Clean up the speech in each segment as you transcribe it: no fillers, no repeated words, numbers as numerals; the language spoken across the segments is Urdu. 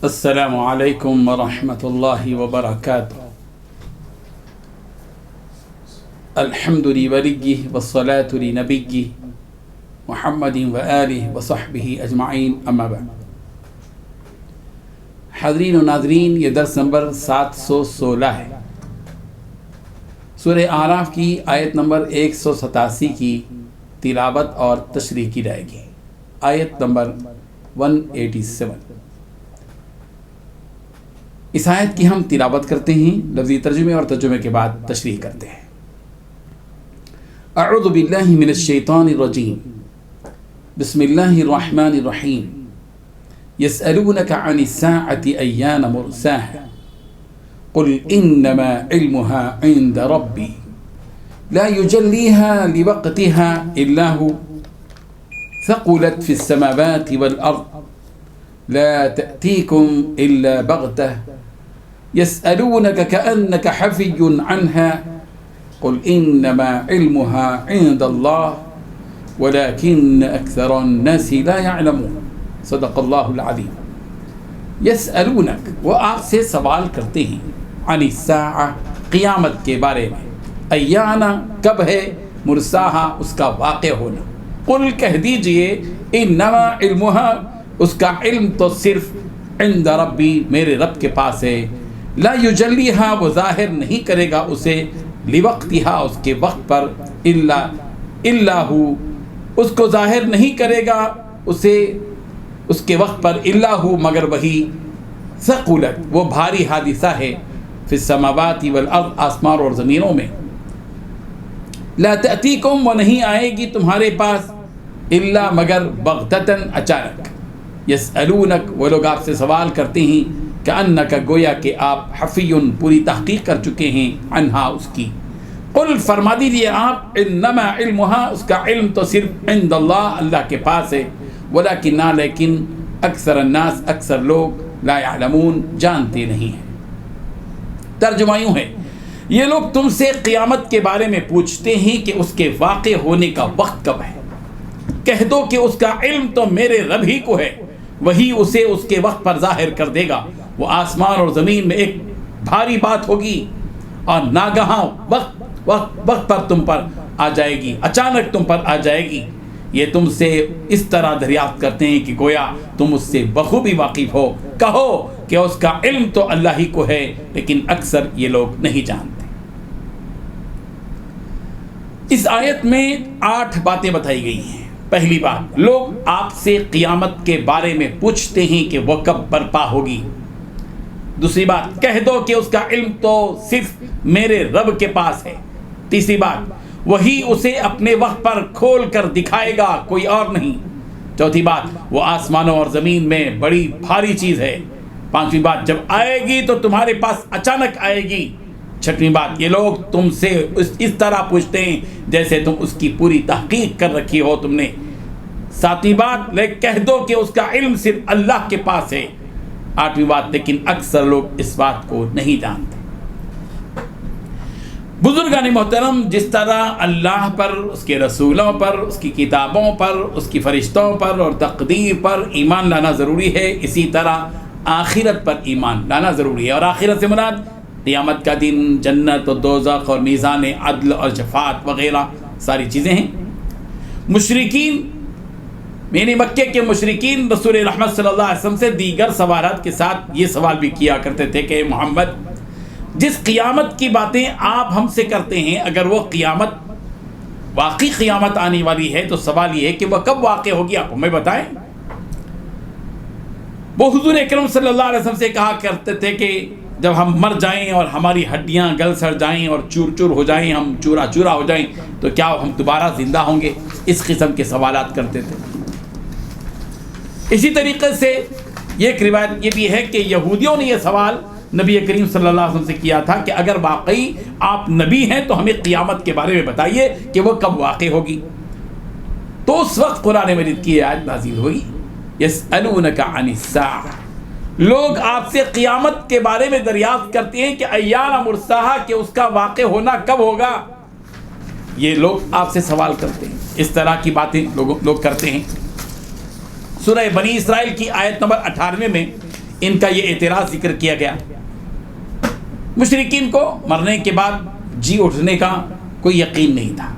السلام علیکم ورحمۃ اللہ وبرکاتہ. الحمد لولیہ والصلاة لنبیہ محمد وآلہ وصحبہ اجمعین، اما بعد. حاضرین و ناظرین، یہ درس نمبر 716 ہے. سورہ اعراف کی آیت نمبر 187 کی تلاوت اور تشریح کی جائے گی. آیت نمبر 187. اس آیت کی ہم تلاوت کرتے ہیں، لفظی ترجمے اور ترجمے کے بعد تشریح کرتے ہیں. اعوذ باللہ من الشیطان الرجیم، بسم اللہ الرحمن الرحیم. یسألونک عن الساعة ایان مرساها قل انما علمها عند ربی لا یجلیها لوقتها الا هو ثقلت في السماوات والأرض لا تأتيكم إلا بغتة يسألونك كأنك حفي عنها قل إنما علمها عند الله ولكن أكثر الناس لا يعلمون. صدق اللہ العظیم. يسألونك، وہ آپ سے سوال کرتے ہیں، عن الساعة، قیامت کے بارے میں. ایانا، کب ہے، مرساها، اس کا واقع ہونا. قل، کہہ دیجئے، انما علمها، اس کا علم تو صرف عند ربی، میرے رب کے پاس ہے. لا یجلیها، وہ ظاہر نہیں کرے گا اسے، لوقتها، اس کے وقت پر، الا ہو، اس کو ظاہر نہیں کرے گا اسے اس کے وقت پر، الا ہو، مگر وہی. ثقلت، وہ بھاری حادثہ ہے، فی السماوات والارض، آسمان اور زمینوں میں. لا تأتیکم، وہ نہیں آئے گی تمہارے پاس، الا مگر، بغتتاً، اچانک. یسألونک، وہ لوگ آپ سے سوال کرتے ہیں، کأنک، گویا کہ آپ، حفیٌ، پوری تحقیق کر چکے ہیں، عنہا، اس کی. قل، فرما دیجیے آپ، انما علمها، اس کا علم تو صرف عند اللہ، اللہ کے پاس ہے. ولکن، لیکن، اکثر الناس، اکثر لوگ، لا يعلمون، جانتے نہیں ہیں. ترجمہ یوں ہے، یہ لوگ تم سے قیامت کے بارے میں پوچھتے ہیں کہ اس کے واقع ہونے کا وقت کب ہے. کہہ دو کہ اس کا علم تو میرے رب ہی کو ہے، وہی اسے اس کے وقت پر ظاہر کر دے گا. وہ آسمان اور زمین میں ایک بھاری بات ہوگی اور ناگہاں وقت پر تم پر آ جائے گی، اچانک تم پر آ جائے گی. یہ تم سے اس طرح دریافت کرتے ہیں کہ گویا تم اس سے بخوبی واقف ہو. کہو کہ اس کا علم تو اللہ ہی کو ہے، لیکن اکثر یہ لوگ نہیں جانتے. اس آیت میں 8 باتیں بتائی گئی ہیں. پہلی بات، لوگ آپ سے قیامت کے بارے میں پوچھتے ہیں کہ وہ کب برپا ہوگی. دوسری بات، کہہ دو کہ اس کا علم تو صرف میرے رب کے پاس ہے. تیسری بات، وہی اسے اپنے وقت پر کھول کر دکھائے گا، کوئی اور نہیں. چوتھی بات، وہ آسمانوں اور زمین میں بڑی بھاری چیز ہے. پانچویں بات، جب آئے گی تو تمہارے پاس اچانک آئے گی. چھٹویں بات، یہ لوگ تم سے اس طرح پوچھتے ہیں جیسے تم اس کی پوری تحقیق کر رکھی ہو تم نے. ساتویں بات، کہہ دو کہ اس کا علم صرف اللہ کے پاس ہے. آٹھویں بات، لیکن اکثر لوگ اس بات کو نہیں جانتے. بزرگان محترم، جس طرح اللہ پر، اس کے رسولوں پر، اس کی کتابوں پر، اس کی فرشتوں پر اور تقدیر پر ایمان لانا ضروری ہے، اسی طرح آخرت پر ایمان لانا ضروری ہے. اور آخرت سے مراد قیامت کا دن، جنت و دوزخ اور میزان عدل اور شفاعت وغیرہ ساری چیزیں ہیں. مشرکین، یعنی مکے کے مشرکین، رسول رحمت صلی اللہ علیہ وسلم سے دیگر سوالات کے ساتھ یہ سوال بھی کیا کرتے تھے کہ محمد، جس قیامت کی باتیں آپ ہم سے کرتے ہیں، اگر وہ قیامت، واقعی قیامت آنے والی ہے، تو سوال یہ ہے کہ وہ کب واقع ہوگی، آپ ہمیں بتائیں. وہ حضور اکرم صلی اللہ علیہ وسلم سے کہا کرتے تھے کہ جب ہم مر جائیں اور ہماری ہڈیاں گل سڑ جائیں اور چور چور ہو جائیں، ہم چورا چورا ہو جائیں، تو کیا ہم دوبارہ زندہ ہوں گے؟ اس قسم کے سوالات کرتے تھے. اسی طریقے سے یہ ایک روایت یہ بھی ہے کہ یہودیوں نے یہ سوال نبی کریم صلی اللہ علیہ وسلم سے کیا تھا کہ اگر واقعی آپ نبی ہیں تو ہمیں قیامت کے بارے میں بتائیے کہ وہ کب واقع ہوگی. تو اس وقت قرآن مجید کی آیت نازل ہوئی، یسألونک عن الساعة. لوگ آپ سے قیامت کے بارے میں دریافت کرتے ہیں کہ ایان مرساہا، کہ اس کا واقع ہونا کب ہوگا. یہ لوگ آپ سے سوال کرتے ہیں، اس طرح کی باتیں لوگ کرتے ہیں. سورہ بنی اسرائیل کی آیت نمبر 98 میں ان کا یہ اعتراض ذکر کیا گیا. مشرکین کو مرنے کے بعد جی اٹھنے کا کوئی یقین نہیں تھا،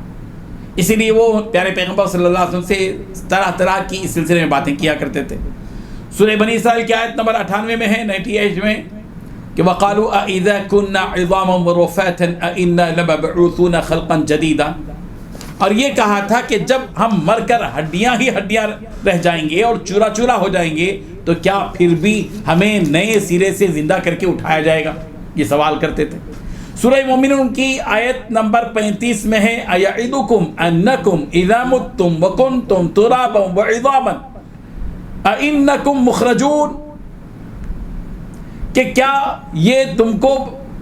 اسی لیے وہ پیارے پیغمبر صلی اللہ علیہ وسلم سے طرح طرح کی اس سلسلے میں باتیں کیا کرتے تھے. سورہ بنی اسرائیل کی آیت نمبر 98 میں ہے 98 میں کہ وَقَالُوا أَإِذَا كُنَّا عِظَامًا وَرُفَاتًا أَإِنَّا لَمَبْعُوثُونَ خَلْقًا جَدِيدًا، اور یہ کہا تھا کہ جب ہم مر کر ہڈیاں ہی ہڈیاں رہ جائیں گے اور چورا چورا ہو جائیں گے تو کیا پھر بھی ہمیں نئے سرے سے زندہ کر کے اٹھایا جائے گا؟ یہ سوال کرتے تھے. سورہ مومنون کی آیت نمبر 35 میں ہے أَيَعِدُكُمْ أَنَّكُمْ إِذَا مُتُّمْ وَكُنْتُمْ تُرَابًا وَعِظَامًا أَإِنَّكُمْ مُخْرَجُونَ، کہ کیا یہ تم کو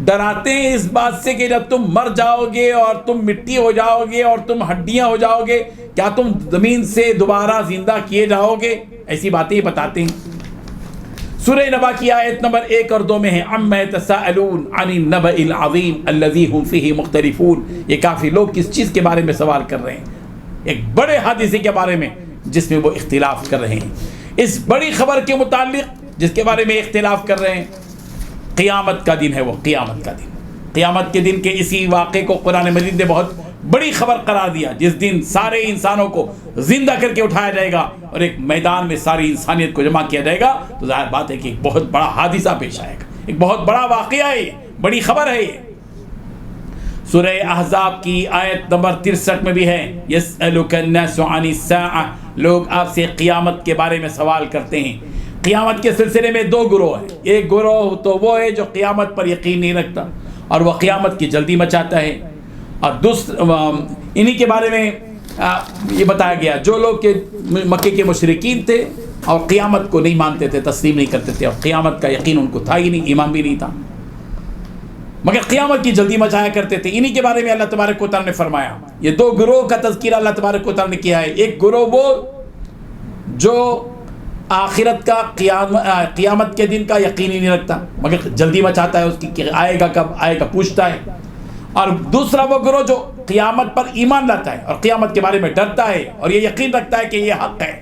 ڈراتے ہیں اس بات سے کہ جب تم مر جاؤ گے اور تم مٹی ہو جاؤ گے اور تم ہڈیاں ہو جاؤ گے، کیا تم زمین سے دوبارہ زندہ کیے جاؤ گے؟ ایسی باتیں بتاتے ہیں. سورہ نبا کی آیت نمبر 1 اور 2 میں ہے عَمَّا يَتَسَاءَلُونَ عَنِ النَّبَإِ الْعَظِيمِ الَّذِي هُمْ فِيهِ مُخْتَلِفُونَ. یہ کافی لوگ کس چیز کے بارے میں سوال کر رہے ہیں؟ ایک بڑے حادثے کے بارے میں جس میں وہ اختلاف کر رہے ہیں. اس بڑی خبر کے متعلق جس کے بارے میں اختلاف کر رہے ہیں، قیامت کا دن ہے. وہ قیامت کا دن، قیامت کے دن کے اسی واقعے کو قرآن مجید نے بہت بڑی خبر قرار دیا، جس دن سارے انسانوں کو زندہ کر کے اٹھایا جائے گا اور ایک میدان میں ساری انسانیت کو جمع کیا جائے گا. تو ظاہر بات ہے کہ ایک بہت بڑا حادثہ پیش آئے گا، ایک بہت بڑا واقعہ ہے، بڑی خبر ہے. یہ سورہ احزاب کی آیت نمبر 63 میں بھی ہے یسألک الناس عن الساعہ، لوگ آپ سے قیامت کے بارے میں سوال کرتے ہیں. قیامت کے سلسلے میں 2 گروہ ہیں. ایک گروہ تو وہ ہے جو قیامت پر یقین نہیں رکھتا اور وہ قیامت کی جلدی مچاتا ہے، اور انہی کے بارے میں یہ بتایا گیا جو لوگ کہ مکے کے مشرکین تھے اور قیامت کو نہیں مانتے تھے، تسلیم نہیں کرتے تھے، اور قیامت کا یقین ان کو تھا ہی نہیں، ایمان بھی نہیں تھا، مگر قیامت کی جلدی مچایا کرتے تھے. انہی کے بارے میں اللہ تبارک و تعالیٰ نے فرمایا. یہ 2 گروہ کا تذکرہ اللہ تبارک و تعالیٰ نے کیا ہے. ایک گروہ وہ جو آخرت کا قیامت کے دن کا یقین ہی نہیں رکھتا مگر جلدی مچاتا ہے اس کی کہ آئے گا کب آئے گا پوچھتا ہے، اور دوسرا وہ گروہ جو قیامت پر ایمان لاتا ہے اور قیامت کے بارے میں ڈرتا ہے اور یہ یقین رکھتا ہے کہ یہ حق ہے.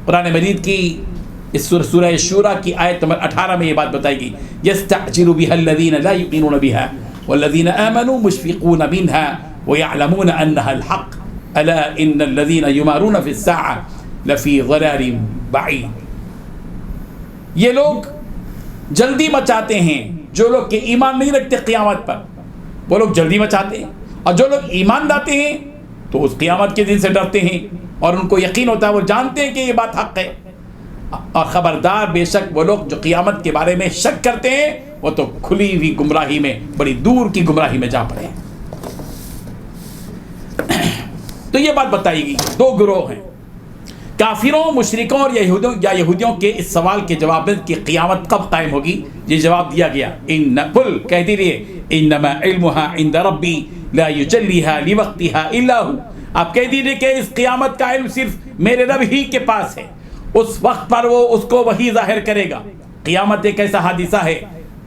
قرآن مجید کی اس سورہ شورى کی آیت نمبر 18 میں یہ بات بتائی گئی یستعجل بها الذین لا یؤمنون بها والذین آمنوا مشفقون منها ويعلمون انها الحق الا ان الذین یمارون فی الساعة لفی ضلال بعید. یہ لوگ جلدی مچاتے ہیں، جو لوگ کہ ایمان نہیں رکھتے قیامت پر وہ لوگ جلدی مچاتے ہیں، اور جو لوگ ایمان لاتے ہیں تو اس قیامت کے دن سے ڈرتے ہیں اور ان کو یقین ہوتا ہے، وہ جانتے ہیں کہ یہ بات حق ہے. اور خبردار بے شک وہ لوگ جو قیامت کے بارے میں شک کرتے ہیں وہ تو کھلی ہوئی گمراہی میں، بڑی دور کی گمراہی میں جا پڑے ہیں. تو یہ بات بتائی گئی 2 گروہ ہیں، کافروں، مشرکوں اور یہودیوں کے اس سوال کے جواب میں کہ قیامت کب قائم ہوگی، یہ جواب دیا گیا قل کہہ دیجئے انما علمها عند ربی لا یجلیها لوقتها الا هو. آپ کہہ دیجئے کہ اس قیامت کا علم صرف میرے رب ہی کے پاس ہے، اس وقت پر وہ اس کو وہی ظاہر کرے گا. قیامت ایک ایسا حادثہ ہے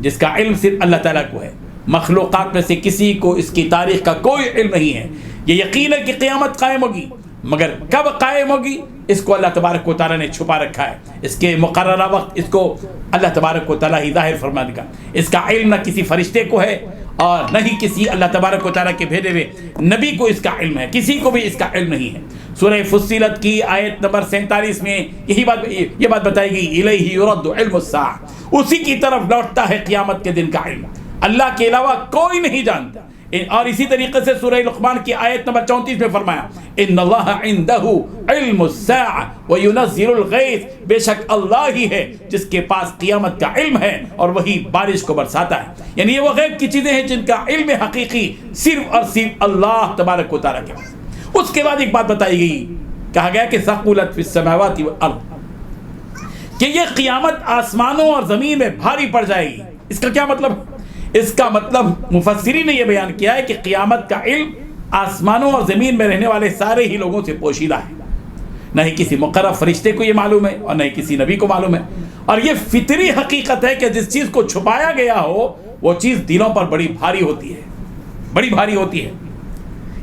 جس کا علم صرف اللہ تعالیٰ کو ہے، مخلوقات میں سے کسی کو اس کی تاریخ کا کوئی علم نہیں ہے. یہ یقین ہے کہ قیامت قائم ہوگی، مگر کب قائم ہوگی اس کو اللہ تبارک و تعالیٰ نے چھپا رکھا ہے. اس کے مقررہ وقت اس کو اللہ تبارک و تعالیٰ ہی ظاہر فرما دے گا. اس کا علم نہ کسی فرشتے کو ہے اور نہ ہی کسی اللہ تبارک و تعالیٰ کے بھیجے ہوئے نبی کو اس کا علم ہے، کسی کو بھی اس کا علم نہیں ہے. سورہ فصلت کی آیت نمبر 47 میں یہ بات بتائی گئی الیہ یرد علم الساعہ، اسی کی طرف لوٹتا ہے قیامت کے دن کا علم، اللہ کے علاوہ کوئی نہیں جانتا. اور اسی طریقے سے سورہ لقمان کی آیت نمبر 34 میں فرمایا ان اللہ عندہ علم الساعہ وینزل الغیث، بے شک اللہ ہی ہے جس کے پاس قیامت کا علم ہے اور وہی بارش کو برساتا ہے. یعنی یہ وہ غیب کی چیزیں ہیں جن کا علم حقیقی صرف اور صرف اللہ تبارک و تعالیٰ کے پاس. اس کے بعد ایک بات بتائی گئی، کہا گیا کہ ثقلت فی السماوات والارض، کہ یہ قیامت آسمانوں اور زمین میں بھاری پڑ جائے گی. اس کا کیا مطلب؟ اس کا مطلب مفسرین نے یہ بیان کیا ہے کہ قیامت کا علم آسمانوں اور زمین میں رہنے والے سارے ہی لوگوں سے پوشیدہ ہے، نہ ہی کسی مقرر فرشتے کو یہ معلوم ہے اور نہ ہی کسی نبی کو معلوم ہے. اور یہ فطری حقیقت ہے کہ جس چیز کو چھپایا گیا ہو وہ چیز دلوں پر بڑی بھاری ہوتی ہے، بڑی بھاری ہوتی ہے.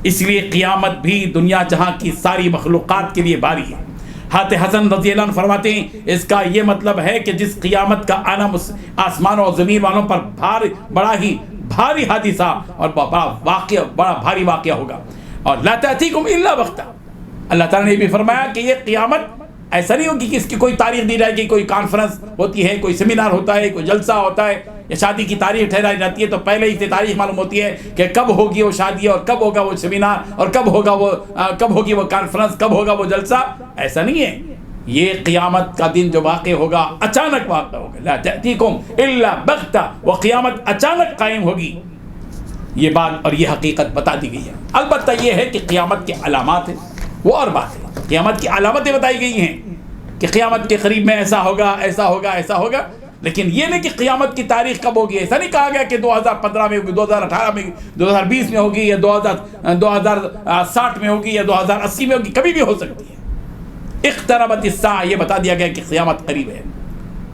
اس لیے قیامت بھی دنیا جہاں کی ساری مخلوقات کے لیے بھاری ہے. حاتم حسن رضی اللہ عنہ فرماتے ہیں اس کا یہ مطلب ہے کہ جس قیامت کا آنا آسمان اور زمین والوں پر بڑا ہی بھاری حادثہ اور بڑا بھاری واقعہ ہوگا. اور لا تأتیکم الا بغتہ، اللہ تعالیٰ نے یہ بھی فرمایا کہ یہ قیامت ایسا نہیں ہوگی کہ اس کی کوئی تاریخ دی جائے گی، کوئی کانفرنس ہوتی ہے، کوئی سیمینار ہوتا ہے، کوئی جلسہ ہوتا ہے یا شادی کی تاریخ ٹھہرائی جاتی ہے تو پہلے ہی سے تاریخ معلوم ہوتی ہے کہ کب ہوگی وہ شادی اور کب ہوگا وہ سیمینار اور کب ہوگی وہ کانفرنس، کب ہوگا وہ جلسہ. ایسا نہیں ہے. یہ قیامت کا دن جو واقع ہوگا اچانک واقع ہوگا. لا تأتیکم الا بغتہ، وہ قیامت اچانک قائم ہوگی. یہ بات اور یہ حقیقت بتا دی گئی ہے. البتہ یہ ہے کہ قیامت کے علامات ہیں وہ اور بات ہے. قیامت کی علامتیں بتائی گئی ہیں کہ قیامت کے قریب میں ایسا ہوگا ایسا ہوگا ایسا ہوگا، لیکن یہ نہیں کہ قیامت کی تاریخ کب ہوگی. ایسا نہیں کہا گیا کہ 2015 میں ہوگی، 2018 میں، 2020 میں ہوگی یا 2060 میں ہوگی یا 2080 میں ہوگی. کبھی بھی ہو سکتی ہے. اقتربت الساعہ، یہ بتا دیا گیا کہ قیامت قریب ہے.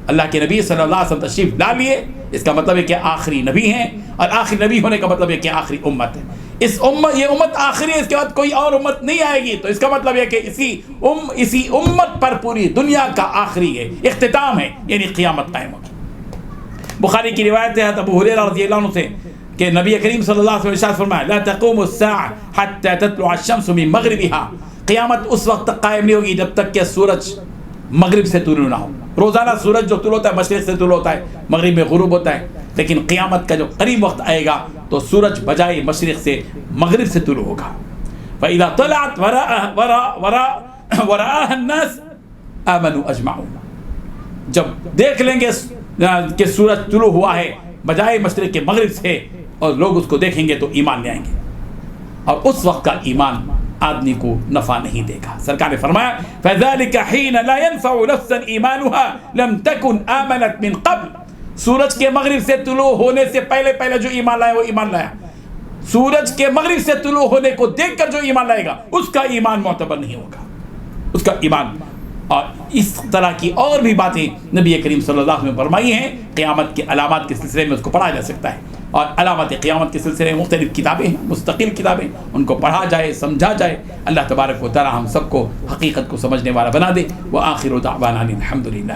اللہ کے نبی صلی اللہ علیہ وسلم تشریف لا لیے، اس کا مطلب ہے کہ آخری نبی ہیں، اور آخری نبی ہونے کا مطلب ہے کہ آخری امت ہے. یہ امت آخری ہے، اس کے بعد کوئی اور امت نہیں آئے گی. تو اس کا مطلب ہے کہ اسی امت پر پوری دنیا کا آخری ہے، اختتام ہے، یعنی قیامت قائم ہوگی. بخاری کی روایت ہے ابو ہریرہ رضی اللہ عنہ سے کہ نبی کریم صلی اللہ علیہ وسلم ارشاد فرمایا لا تقوم الساعة حتى تطلع الشمس من مغربها. قیامت اس وقت تک قائم نہیں ہوگی جب تک کہ سورج مغرب سے طلوع نہ ہو. روزانہ سورج جو طلوع ہوتا ہے مشرق سے طلوع ہوتا ہے، مغرب میں غروب ہوتا ہے، لیکن قیامت کا جو قریب وقت آئے گا تو سورج بجائے مشرق سے مغرب سے طلوع ہوگا. فَإِذَا طَلَعَتْ وَرَآهَا النَّاسِ آمَنُوا أَجْمَعُونَ. جب دیکھ لیں گے کہ سورج طلوع ہوا ہے بجائے مشرق کے مغرب سے اور لوگ اس کو دیکھیں گے تو ایمان لے آئیں گے، اور اس وقت کا ایمان آدمی کو نفع نہیں دے گا. سرکار نے فرمایا فَذَلِكَ حِينَ لَا يَنْفَعُ نَفْسًا إِيمَانُهَا لَمْ تَكُنْ آمَنَتْ مِنْ قَبْلِ. سورج کے مغرب سے طلوع ہونے سے پہلے جو ایمان لایا وہ ایمان لایا. سورج کے مغرب سے طلوع ہونے کو دیکھ کر جو ایمان لائے گا اس کا ایمان معتبر نہیں ہوگا، اس کا ایمان. اور اس طرح کی اور بھی باتیں نبی کریم صلی اللہ علیہ وسلم نے فرمائی ہیں. قیامت کے علامات کے سلسلے میں اس کو پڑھا جا سکتا ہے، اور علامات قیامت کے سلسلے میں مختلف کتابیں ہیں، مستقل کتابیں، ان کو پڑھا جائے، سمجھا جائے. اللہ تبارک و تعالی ہم سب کو حقیقت کو سمجھنے والا بنا دے. وآخر دعوانا الحمدللہ.